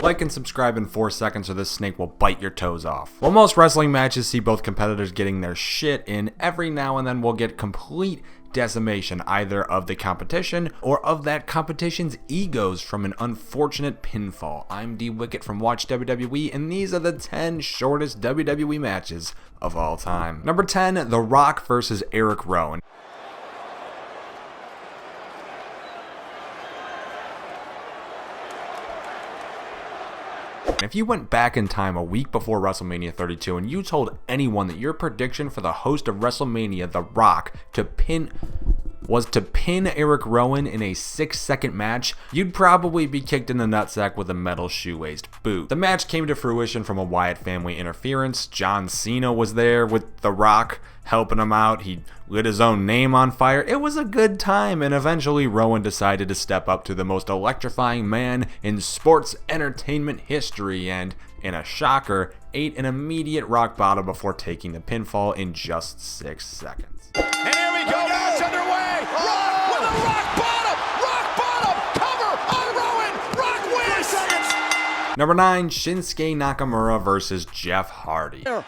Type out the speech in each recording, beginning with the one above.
Like and subscribe in 4 seconds or this snake will bite your toes off. While most wrestling matches see both competitors getting their shit in, every now and then we'll get complete decimation either of the competition or of that competition's egos from an unfortunate pinfall. I'm D Wicket from Watch WWE, and these are the 10 shortest WWE matches of all time. Number 10, The Rock versus Erick Rowan. If you went back in time a week before WrestleMania 32 and you told anyone that your prediction for the host of WrestleMania, The Rock, was to pin Erick Rowan in a 6-second match, you'd probably be kicked in the nutsack with a metal shoe-laced boot. The match came to fruition from a Wyatt family interference. John Cena was there with The Rock helping him out. He lit his own name on fire. It was a good time, and eventually Rowan decided to step up to the most electrifying man in sports entertainment history and, in a shocker, ate an immediate rock bottom before taking the pinfall in just 6 seconds. And here we go, match underway. Rock with a rock bottom, cover on Rowan. Rock wins. 3 seconds. Number 9, Shinsuke Nakamura versus Jeff Hardy. Oh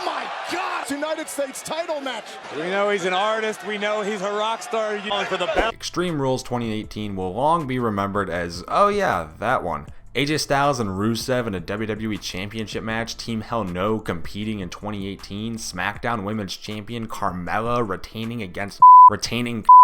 my God! United States title match. We know he's an artist. We know he's a rock star. For the belt. Extreme Rules 2018 will long be remembered as, oh yeah, that one. AJ Styles and Rusev in a WWE Championship match. Team Hell No competing in 2018. SmackDown Women's Champion Carmella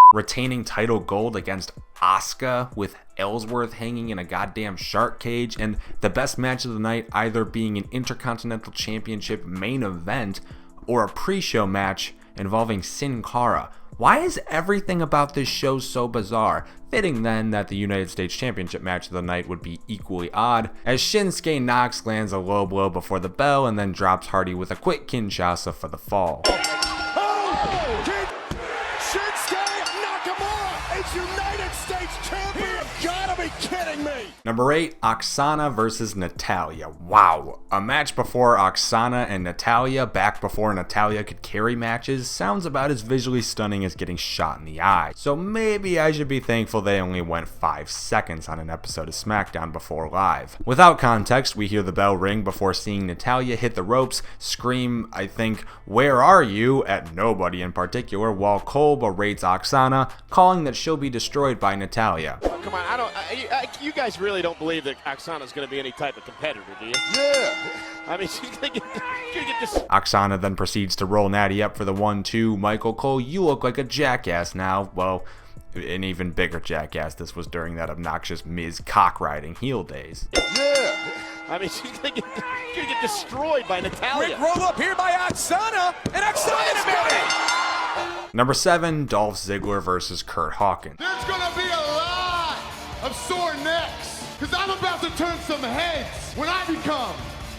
retaining title gold against Asuka with Ellsworth hanging in a goddamn shark cage, and the best match of the night either being an Intercontinental Championship main event or a pre-show match involving Sin Cara. Why is everything about this show so bizarre? Fitting then that the United States Championship match of the night would be equally odd, as Shinsuke Knox lands a low blow before the bell and then drops Hardy with a quick Kinshasa for the fall. Shinsuke Nakamura is United States champion. You gotta be kidding me. Number 8, Aksana versus Natalya. Wow, a match before Aksana and Natalya, back before Natalya could carry matches, sounds about as visually stunning as getting shot in the eye. So maybe I should be thankful they only went 5 seconds on an episode of SmackDown before live. Without context, we hear the bell ring before seeing Natalya hit the ropes, scream, I think, "Where are you?" at nobody in particular, while Cole berates Aksana, calling that she'll be destroyed by Natalya. Oh, come on, you guys really don't believe that Aksana's going to be any type of competitor, do you? Yeah. I mean, she's going to get this. Aksana then proceeds to roll Natty up for the 1-2. Michael Cole, you look like a jackass now. Well, an even bigger jackass. This was during that obnoxious Miz cock-riding heel days. Yeah. I mean, she's going to get destroyed by Natalya. Quick roll up here by Aksana, and Aksana's got it. Number 7, Dolph Ziggler versus Curt Hawkins. There's gonna be a lot of sore necks, because I'm about to turn some heads when I become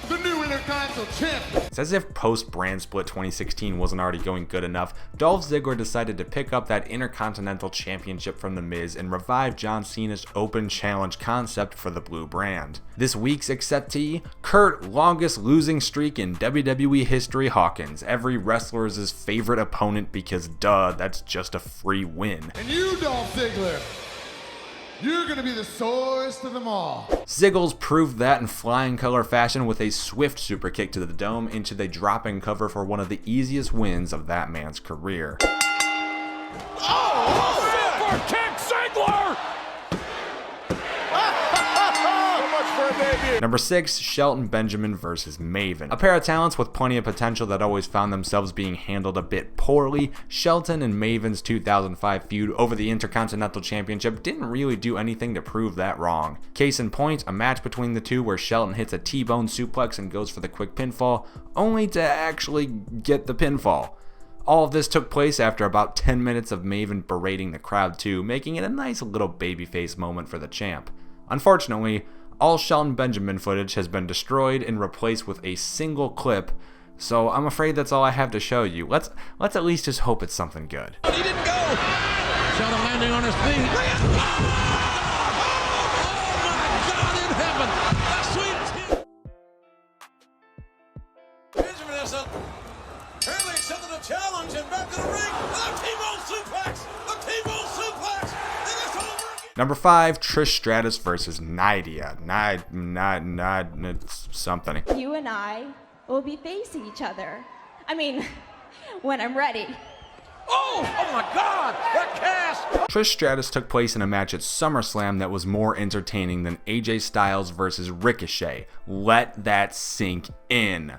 the new Intercontinental Champion. It's as if post-brand split 2016 wasn't already going good enough. Dolph Ziggler decided to pick up that Intercontinental Championship from The Miz and revive John Cena's open challenge concept for the blue brand. This week's acceptee, Curt, longest losing streak in WWE history, Hawkins. Every wrestler is his favorite opponent because duh, that's just a free win. And you, Dolph Ziggler, you're gonna be the sorest of them all. Ziggles proved that in flying color fashion with a swift super kick to the dome into the dropping cover for one of the easiest wins of that man's career. Super kick, Ziggler! Number 6, Shelton Benjamin versus Maven. A pair of talents with plenty of potential that always found themselves being handled a bit poorly. Shelton and Maven's 2005 feud over the Intercontinental Championship didn't really do anything to prove that wrong. Case in point, a match between the two where Shelton hits a T-bone suplex and goes for the quick pinfall, only to actually get the pinfall. All of this took place after about 10 minutes of Maven berating the crowd too, making it a nice little babyface moment for the champ. Unfortunately, all Shelton Benjamin footage has been destroyed and replaced with a single clip, so I'm afraid that's all I have to show you. Let's at least just hope it's something good. He didn't go! Shelton landing on his feet. Oh my God in heaven! A sweet Benjamin has apparently accepted the challenge and back to the ring. The T-bone suplex! The T-bone suplex! And it's over again! Number 5, Trish Stratus versus Nidia. It's something. You and I will be facing each other. I mean, when I'm ready. Oh my God, that cast! Trish Stratus took place in a match at SummerSlam that was more entertaining than AJ Styles versus Ricochet. Let that sink in.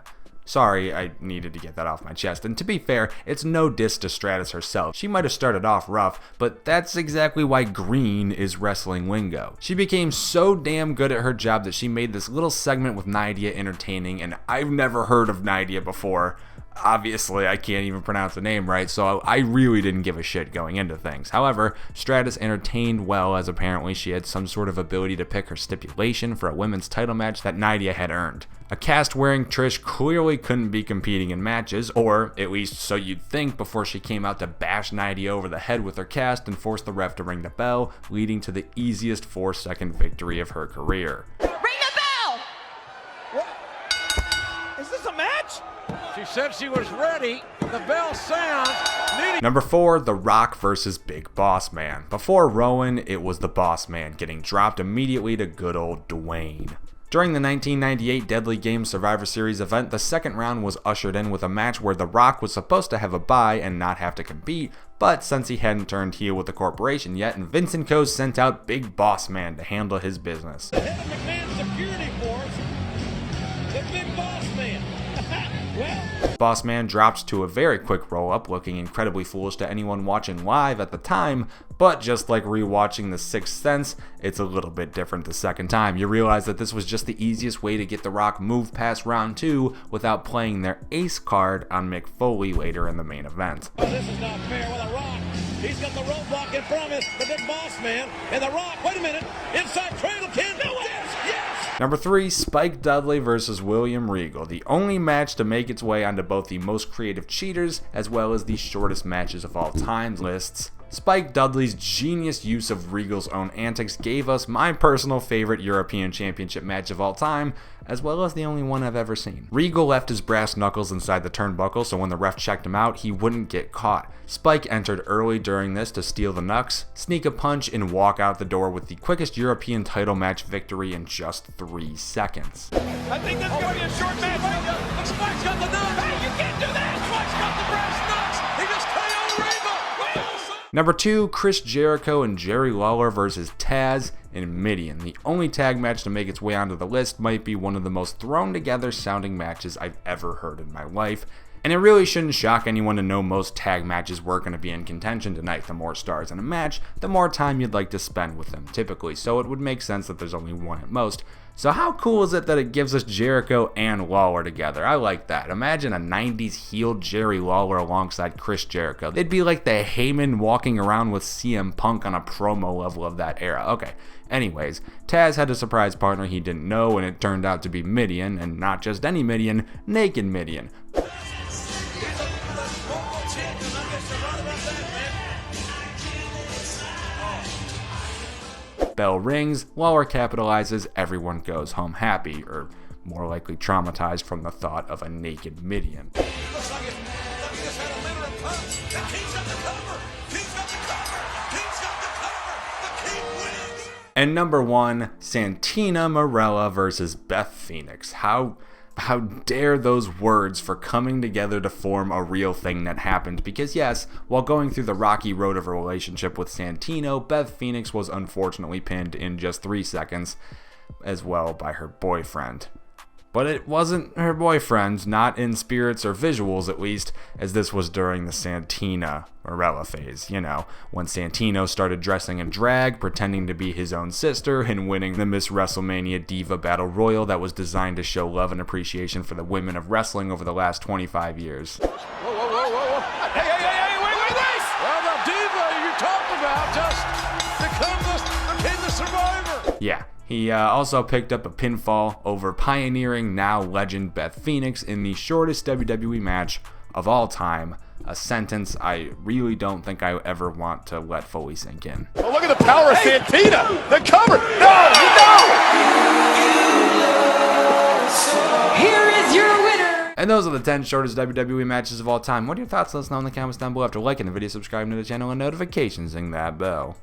Sorry, I needed to get that off my chest. And to be fair, it's no diss to Stratus herself. She might have started off rough, but that's exactly why green is wrestling lingo. She became so damn good at her job that she made this little segment with Nidia entertaining, and I've never heard of Nidia before. Obviously, I can't even pronounce the name right, so I really didn't give a shit going into things. However, Stratus entertained well, as apparently she had some sort of ability to pick her stipulation for a women's title match that Nidia had earned. A cast-wearing Trish clearly couldn't be competing in matches, or at least so you'd think, before she came out to bash Nidia over the head with her cast and force the ref to ring the bell, leading to the easiest 4-second victory of her career. Ring the bell! What? Is this a match? She said she was ready. The bell sounds. Number 4, The Rock versus Big Boss Man. Before Rowan, it was the Boss Man getting dropped immediately to good old Dwayne. During the 1998 Deadly Games Survivor Series event, the second round was ushered in with a match where The Rock was supposed to have a bye and not have to compete, but since he hadn't turned heel with the corporation yet, and Vince & Co. sent out Big Boss Man to handle his business. The head of McMahon's security force, the Big Boss Man. Well, Boss Man drops to a very quick roll-up, looking incredibly foolish to anyone watching live at the time, but just like rewatching The Sixth Sense, it's a little bit different the second time. You realize that this was just the easiest way to get The Rock moved past round 2 without playing their ace card on Mick Foley later in the main event. oh, this is not fair with The Rock. He's got the roadblock in front of him, the Big Boss Man, and The Rock, wait a minute, inside cradle, can't do it! Yes! Number 3, Spike Dudley versus William Regal, the only match to make its way onto both the most creative cheaters as well as the shortest matches of all time lists. Spike Dudley's genius use of Regal's own antics gave us my personal favorite European Championship match of all time, as well as the only one I've ever seen. Regal left his brass knuckles inside the turnbuckle, so when the ref checked him out, he wouldn't get caught. Spike entered early during this to steal the knucks, sneak a punch, and walk out the door with the quickest European title match victory in just 3 seconds. I think that's going to be a short match. Spike's got the nuts. Hey, you can't do that. Spike's got the brass nuts. He just KO'd Regal. Number 2, Chris Jericho and Jerry Lawler versus Taz and Mideon. The only tag match to make its way onto the list might be one of the most thrown together sounding matches I've ever heard in my life. And it really shouldn't shock anyone to know most tag matches were going to be in contention tonight. The more stars in a match, the more time you'd like to spend with them, typically, so it would make sense that there's only one at most. So how cool is it that it gives us Jericho and Lawler together? I like that. Imagine a 90s heel Jerry Lawler alongside Chris Jericho. They'd be like the Heyman walking around with CM Punk on a promo level of that era. Okay, anyways, Taz had a surprise partner he didn't know, and it turned out to be Mideon, and not just any Mideon, naked Mideon. Bell rings, Lawler capitalizes, everyone goes home happy, or more likely traumatized from the thought of a naked Mideon. Looks like it. Just had a litter of punch. The King's got the cover. King's got the cover. King's got the cover. The King wins. And number 1, Santina Marella versus Beth Phoenix. How dare those words for coming together to form a real thing that happened? Because yes, while going through the rocky road of a relationship with Santino, Beth Phoenix was unfortunately pinned in just 3 seconds as well by her boyfriend. But it wasn't her boyfriend, not in spirits or visuals at least, as this was during the Santina Marella phase, you know, when Santino started dressing in drag, pretending to be his own sister, and winning the Miss WrestleMania Diva Battle Royal that was designed to show love and appreciation for the women of wrestling over the last 25 years. Whoa. Hey, wait. Well, the Diva you talked about just became the Survivor. Yeah. He also picked up a pinfall over pioneering, now legend Beth Phoenix in the shortest WWE match of all time, a sentence I really don't think I ever want to let fully sink in. Oh, look at the power of Santina. The cover. No. Here is your winner! And those are the 10 shortest WWE matches of all time. What are your thoughts? Let us know in the comments down below. After liking the video, subscribing to the channel, and notifications, ring that bell.